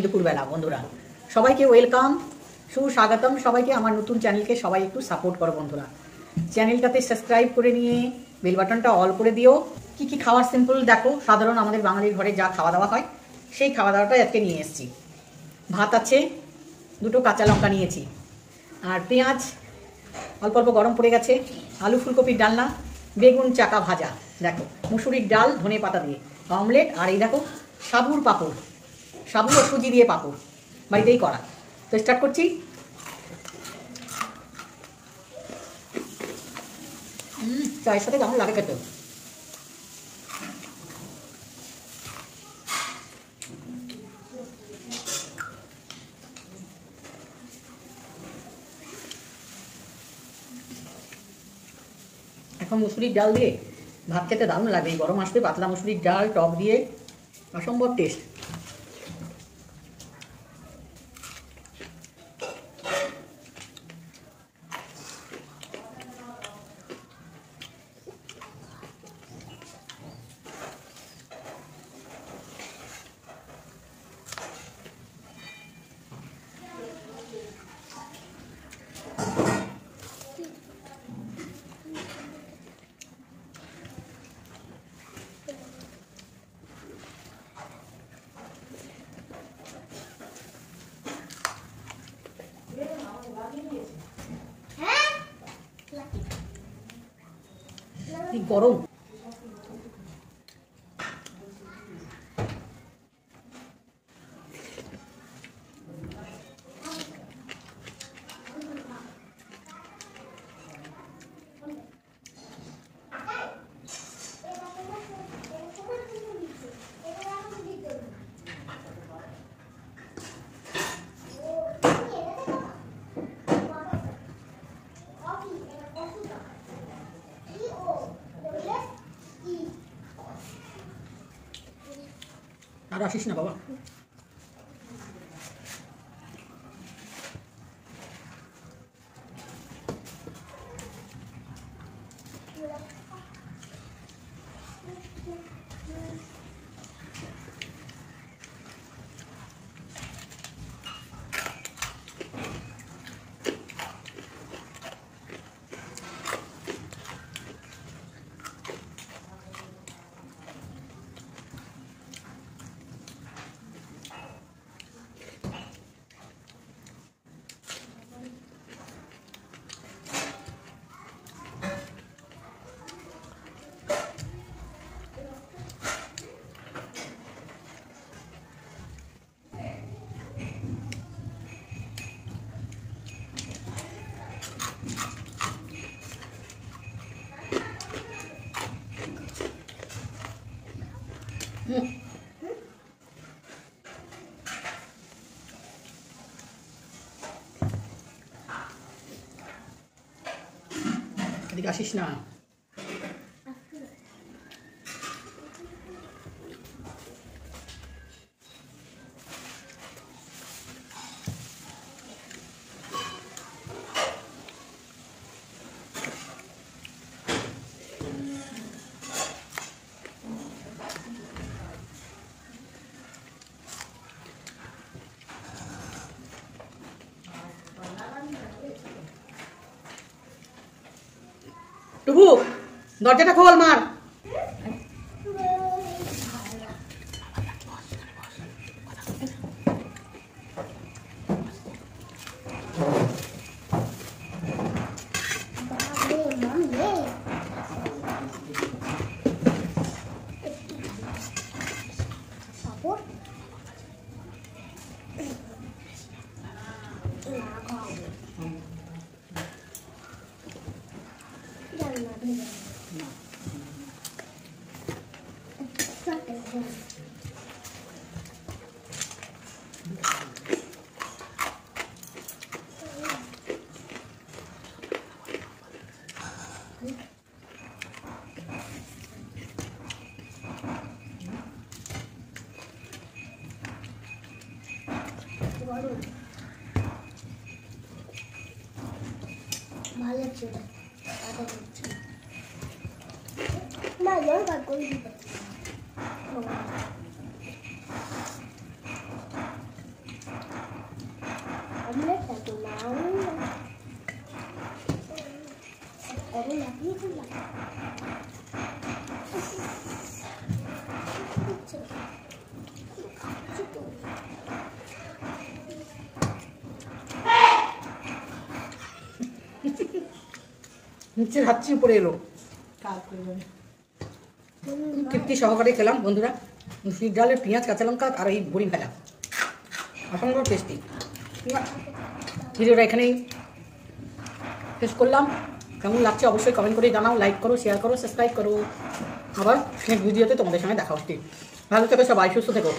দুপুরবেলা বন্ধুরা, সবাইকে ওয়েলকাম, সুস্বাগতম সবাইকে আমার নতুন চ্যানেলকে সবাই একটু সাপোর্ট করো বন্ধুরা। চ্যানেলটাতে সাবস্ক্রাইব করে নিয়ে বেল বাটনটা অল করে দিও। কি কি খাওয়ার সিম্পল দেখো, সাধারণ আমাদের বাঙালির ঘরে যা খাওয়া দাওয়া হয় সেই খাওয়া দাওয়াটাই আজকে নিয়ে এসেছি। ভাত আছে, দুটো কাঁচা লঙ্কা নিয়েছি, আর পেঁয়াজ অল্প অল্প গরম পড়ে গেছে, আলু ফুলকপির ডালনা, বেগুন চাকা ভাজা, দেখো মুসুরির ডাল ধনে পাতা দিয়ে অমলেট, আর এই দেখো সাবুর পাঁপড়, সাবু ও সুজি দিয়ে পাঁপড় বাড়িতেই করা। তো স্টার্ট করছি। চায়ের সাথে কেমন লাগে খেতে। এখন মুসুরির ডাল দিয়ে ভাত খেতে দারুণ লাগে, এই গরম আসবে পাতলা মুসুরির ডাল টক দিয়ে অসম্ভব টেস্ট। গরম আর আসিস না বাবা। এদিকে আসিস না। টুকু দরজাটা খোল মার। ভালো লাগছে না জল কাট করে দিতে অমলেটটা তো নাও আরে লাগিয়ে দিলাম নিচে হাঁচি উপরে এলো তৃপ্তি সহকারে খেলাম বন্ধুরা। মুসুরির ডালের পেঁয়াজ কাঁচা লঙ্কা আর এই বড়ি ভাজা অসম্ভব টেস্টি। ভিডিওটা এখানেই শেষ করলাম। কেমন লাগছে অবশ্যই কমেন্ট করে জানাও, লাইক করো, শেয়ার করো, সাবস্ক্রাইব করো। আবার নেক্সট ভিডিওতে তোমাদের সঙ্গে দেখা হচ্ছে। ভালো থেকো সবাই, সুস্থ থেকো।